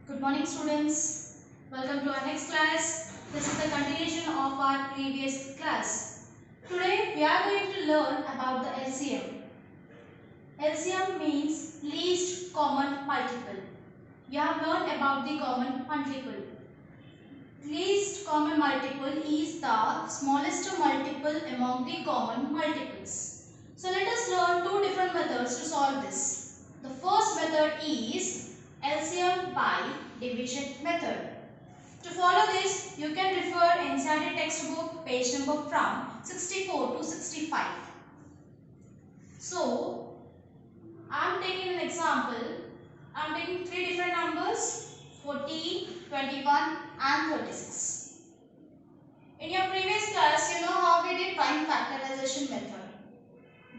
Good morning students. Welcome to our next class. This is the continuation of our previous class. Today we are going to learn about the LCM. LCM means least common multiple. We have learned about the common multiple. Least common multiple is the smallest multiple among the common multiples. So let us learn two different methods to solve this. The first method is LCM by division method. To follow this, you can refer NCERT textbook page number from 64 to 65. So, I am taking an example. I am taking three different numbers 14, 21 and 36. In your previous class, you know how we did prime factorization method.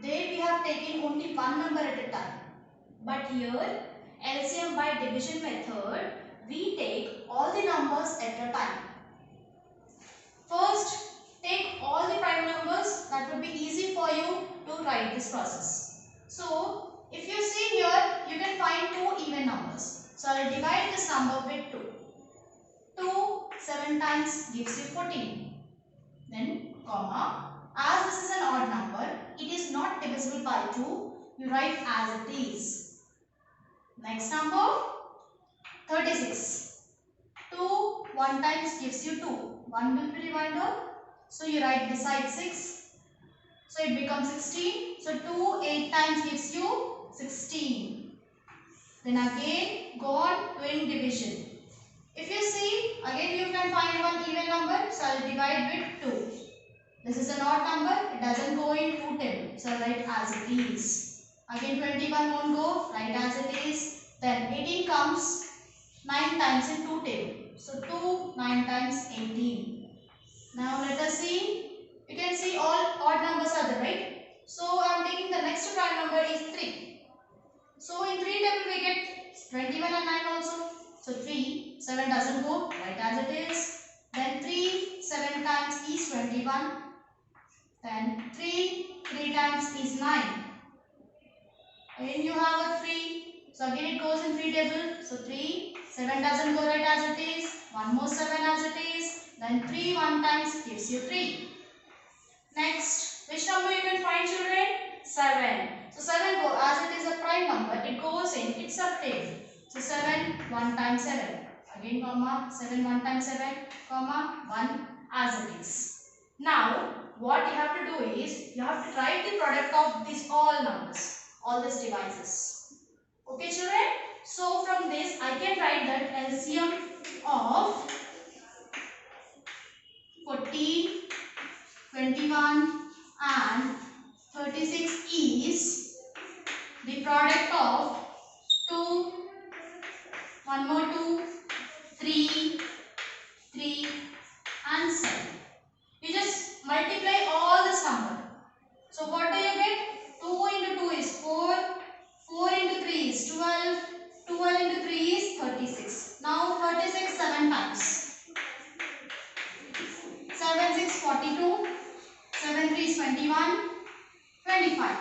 There we have taken only one number at a time. But here, LCM by division method, we take all the numbers at a time. First, take all the prime numbers. That would be easy for you to write this process. So, if you see here, you can find two even numbers. So, I will divide this number with 2. 2 7 times gives you 14. Then, comma, as this is an odd number, it is not divisible by 2. You write as it is. Next number, 36. 2 1 times gives you 2. 1 will be remainder. So you write beside 6. So it becomes 16. So 2 8 times gives you 16. Then again go on doing division. If you see, again you can find one even number. So I will divide with 2. This is an odd number. It doesn't go in 2 table. So I write as it is. Again 21 won't go. Write as it is. Then 18 comes 9 times in 2 table. So 2 9 times 18. Now let us see. You can see all odd numbers are there, right? So I am taking the next prime number is 3. So in 3 table we get 21 and 9 also. So 3 7 doesn't go. Write as it is. Then 3 7 times is 21. Then 3 times is 9. Again you have a 3. So again it goes in 3 table. So 3 7 doesn't go right as it is. One more 7 as it is. Then 3 1 times gives you 3. Next, which number you can find, children? 7. So 7 go as it is a prime number. It goes in its subtable. So 7 1 times 7. Again comma 7 1 times 7 comma 1 as it is. Now what you have to do is you have to write the product of these all numbers, all these divisors. Okay, children? So from this I can write that LCM of 14, 21 and 36 is the product of 2, 1 more 2, 3, 3 and 7. You just multiply all this number. So what do you get? 2 into 2 is 4, 4 into 3 is 12, 12 into 3 is 36. Now 36 7 times. 7 6 42, 7 3 is 21, 25.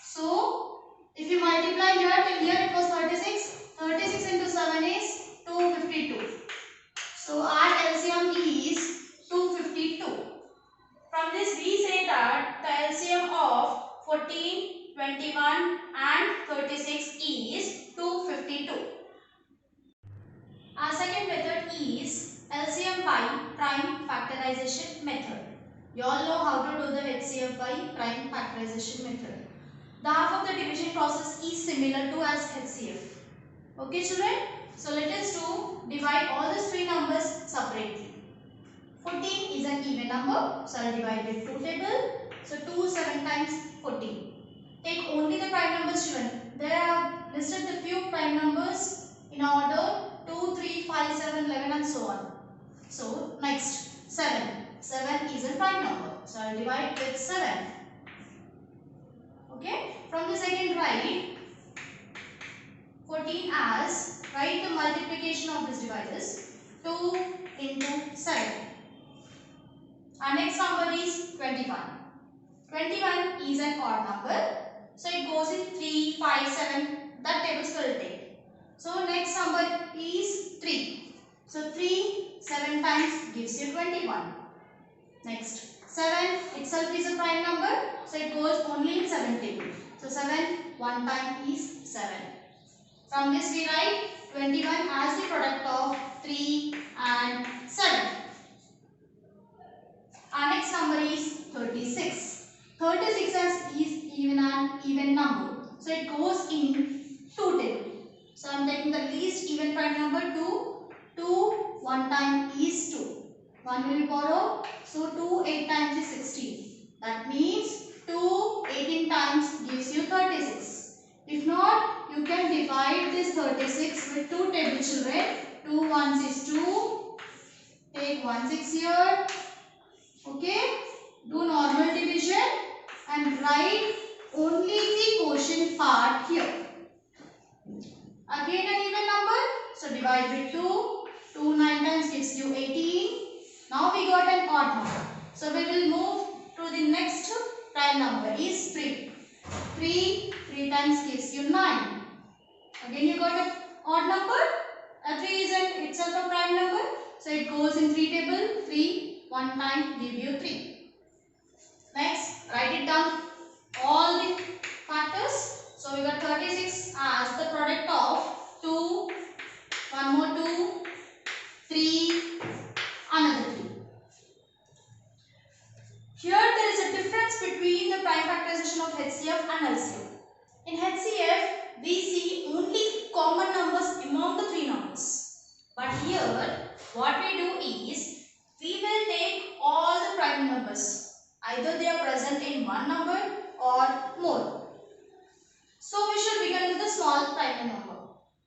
So if you multiply here till here it was 36. 36 into 7 is 252. So our LCM is 252. From this we say that the LCM of 14, 21 and 36 is 252. Our second method is LCM by prime factorization method. You all know how to do the HCF by prime factorization method. The half of the division process is similar to as HCF. Okay, children? So let us divide all these three numbers separately. 14 is an even number. So I will divide with 2 table. So 2 7 times 14. Take only the prime numbers, children. There I have listed the few prime numbers in order 2, 3, 5, 7, 11 and so on. So next 7. 7 is a prime number. So I will divide with 7. Okay. From this I can write 14 as, write the multiplication of these divisors. 2 into 7. Our next number is 21. 21 is an odd number. So it goes in 3, 5, 7. That tables will take. So next number is 3. So 3 7 times gives you 21. Next 7 itself is a prime number, so it goes only in 7 table. So 7 one time is 7. From this we write 21 as the product of 3 and 7. Our next number is 36. 36 is even an even number, so it goes in 2 table. So I am taking the least even prime number 2. 2 one time is 2. 1 will borrow, so 2 8 times is 16. That means 2 18 times gives you 36. If not, you can divide this 36 with 2 table children. 2 ones is 2. Take 1 6 here. Okay. Do normal division and write only the quotient part here. Again an even number, so divide with 2. 2 9 times gives you 18. Now we got an odd number. So we will move to the next prime number is 3. 3 times gives you 9. Again you got an odd number. 3 is itself a prime number. So it goes in 3 table. 3 one time give you 3. Next write it down all the factors. So we got 36 as the product of 2, one more 2, 3, another 3. Here there is a difference between the prime factorization of HCF and LCM. In HCF we see only common numbers among the 3 numbers. But here what we do is we will take all the prime numbers. Either they are present in one number or more. So we should begin with the small prime number.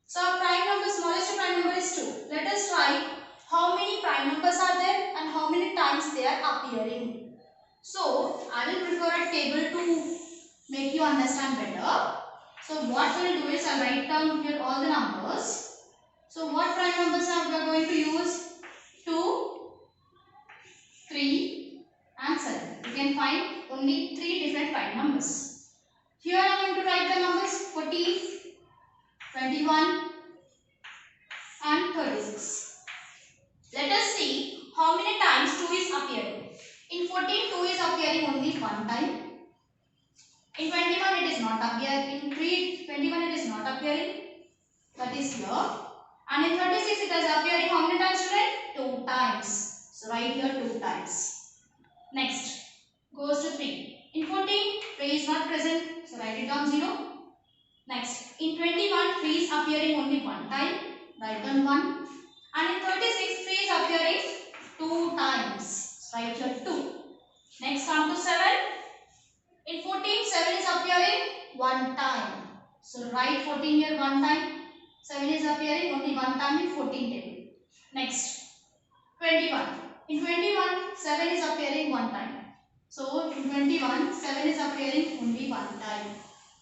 So our prime number, smallest prime number is 2. Let us try how many prime numbers are there and how many times they are appearing. So I will prefer a table to make you understand better. So what we will do is I will write down here all the numbers. So what prime numbers are we going to use? 2, 3 and 7. You can find only 3 different prime numbers. Here I am going to write the numbers 14, 21 and 36. Let us see how many times 2 is appearing. In 14, 2 is appearing only one time. In 21, it is not appearing. In 21, it is not appearing. That is here. And in 36, it is appearing how many times, children? 2 times. So write here 2 times. Next, goes to 3. In 14, 3 is not present. So write it down 0. Next, in 21, 3 is appearing only one time. Write down 1. And in 36, 3 is appearing 2 times. So write here 2. Next, come to 7. In 14, 7 is appearing one time. So write 14 here one time. 7 is appearing only one time in 14 table. Next, 21. In 21, 7 is appearing one time. So in 21, 7 is appearing only one time.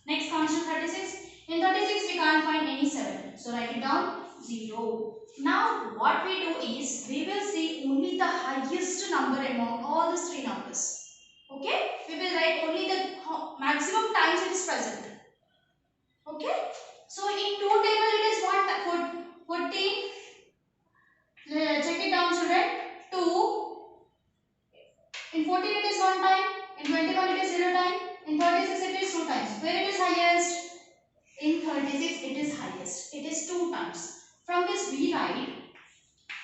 Next comes to 36. In 36, we can't find any 7. So write it down 0. Now what we do is we will see only the highest number among all these 3 numbers. Okay? We will write only the maximum times it is present. Okay? So in 2 table it is 14. Check it down, children. 2. In 14 it is one time. In 21 it is 0 time. In 36 it is 2 times. Where it is highest? In 36 it is highest. It is 2 times. From this we write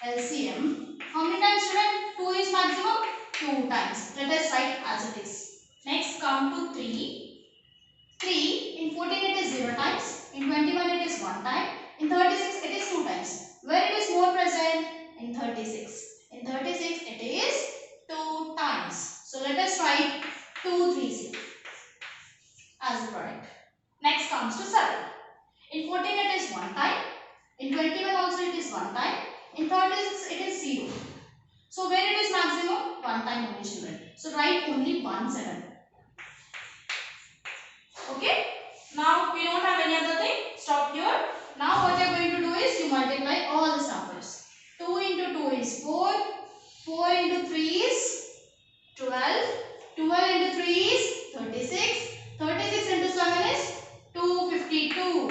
LCM. How many times, children? 2 is maximum. 2 times. Let us write as it is. Next come to 3. 3. In 14 it is 0 times. In 21 it is 1 time. In 36 it is 2 times. Where it is more present? In 36. In 36 it is 2 times. So let us write 2 3s here as the product. Next comes to 7. In 14 it is 1 time. In 21 also it is 1 time. In 36 it is 0. So where it is maximum? 1 time only, children. So write only 1 7. Okay. Now we don't have any other thing. Stop here. Now what you are going to do is you multiply all these numbers. 2 into 2 is 4. 4 into 3 is 12. 12 into 3 is 36. 36 into 7 is 252.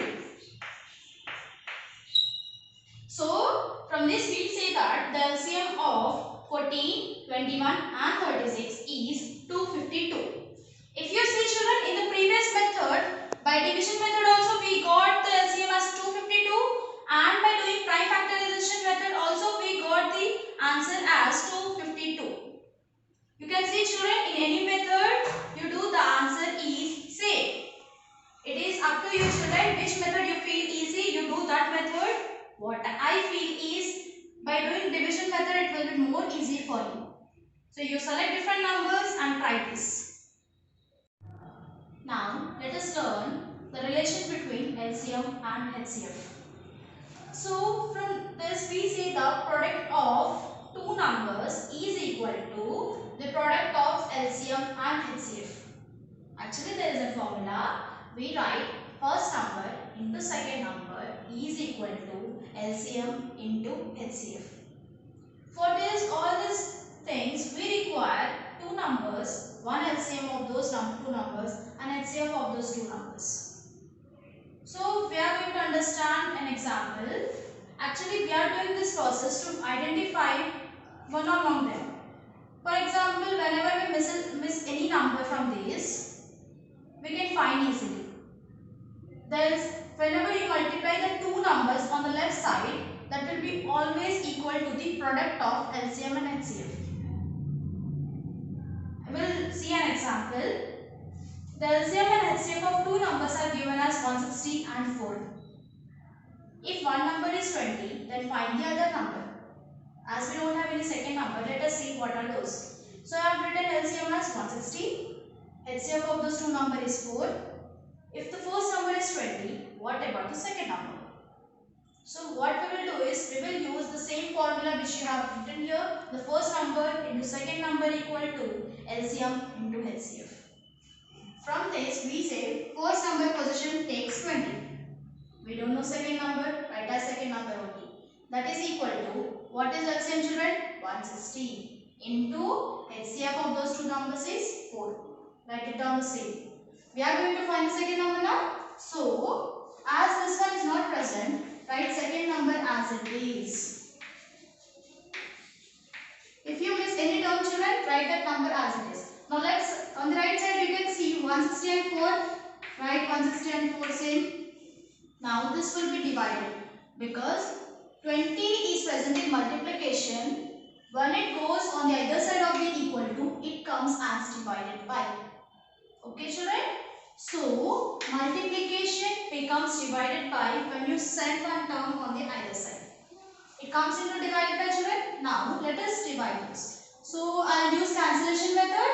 So from this we say that the LCM of 14, 21 and 36 is 252. If you see children, in the previous method, by division method also we got the LCM as 252, and by doing prime factorization method also we got the answer as 252. You can see children, in any method you do, the answer is same. It is up to you children, which method you feel easy, you do that method. What I feel is, by doing division method it will be more easy for you. So you select different numbers and try this. Now let us learn the relation between LCM and HCF. So from this we say the product of two numbers is equal to the product of LCM and HCF. Actually there is a formula. We write first number into second number is equal to LCM into HCF. For this, all these things we require two numbers, one LCM of those two numbers and HCF of those two numbers. So we are going to understand an example. Actually we are doing this process to identify one among them. For example, whenever we miss any number from these, we can find easily. Whenever you multiply the two numbers on the left side, that will be always equal to the product of LCM and HCF. We will see an example. The LCM and HCF of two numbers are given as 160 and 4. If one number is 20, then find the other number. As we don't have any second number, let us see what are those. So I have written LCM as 160. HCF of those two number is 4. If the first number is 20, what about the second number? So what we will do is, we will use the same formula which you have written here. The first number into second number equal to LCM into HCF. From this we say first number position takes 20. We don't know second number, write as second number only. That is equal to, what is LCM children? 160 into HCF of those two numbers is 4. Write it down the same. We are going to find the second number now. So as this one is not present, write second number as it is. If you miss any term children, write that number as it is. Now let's, on the right side you can see 160 and 4. Write 160 and 4 same. Now this will be divided, because 20 is present in multiplication. When it goes on the other side of the equal to, it comes as divided by. Okay children? So multiplication becomes divided by when you send one term on the other side. It comes into divided by children. Now let us divide this. So I will use cancellation method.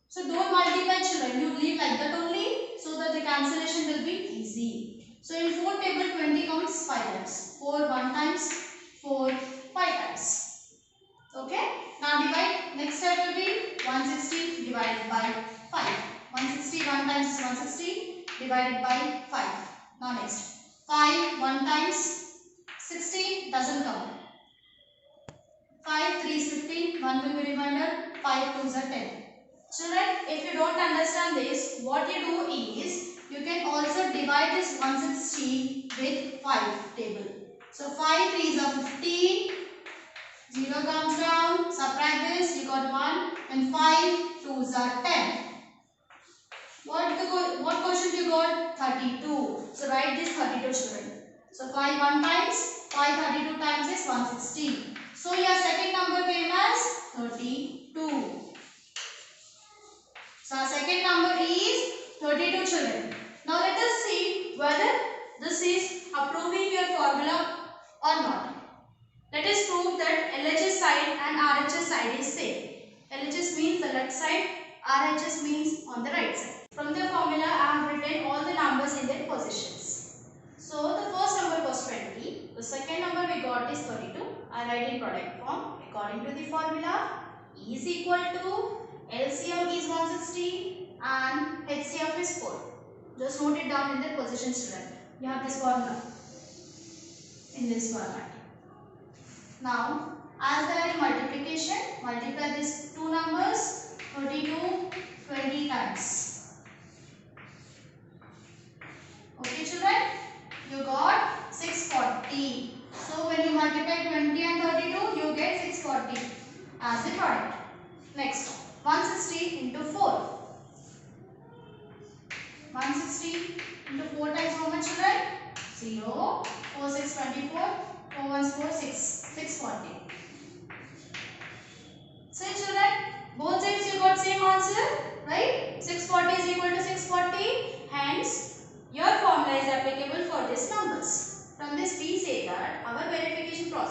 So don't multiply children, you leave like that only, so that the cancellation will be easy. So in 4 table 20 comes 5 times. 4 1 times, 4 5 times. Okay. Now divide. Next step will be 160 divided by 5. 160 1 times is 160 divided by 5. Now next. 5 1 times 60 doesn't come. 5 3 is 15. 1 will be remainder. 5 2s are 10. Children, if you don't understand this, what you do is, you can also divide this 160 with 5 table. So 5 3s are 15. 0 comes down. Subtract this. You got 1. And 5 2s are 10. What quotient you got? 32. So write this 32 children. So 5 1 times. 5 32 times is 160. So your second number came as 32. So our second number is 32 children. Now let us see whether this is approving your formula or not. Let us prove that LHS side and RHS side is same. LHS means the left side, RHS means on the right side. From the formula I have written all the numbers in their positions. So the first number was 20. The second number we got is 32. I write in product form. According to the formula, E is equal to LCM is 160 and HCF is 4. Just note it down in their position children. You have this formula in this format. Now as they are in multiplication, multiply these two numbers 32 20 times. Okay children, you got 640. So when 640 as the product. Next, 160 into 4. 160 into 4 times how much children? 0. 4 6 24. 4 1 4 6. 640. So children, both sides you got same answer, right? 640 is equal to 640. Hence, your formula is applicable for these numbers. From this we say that our verification process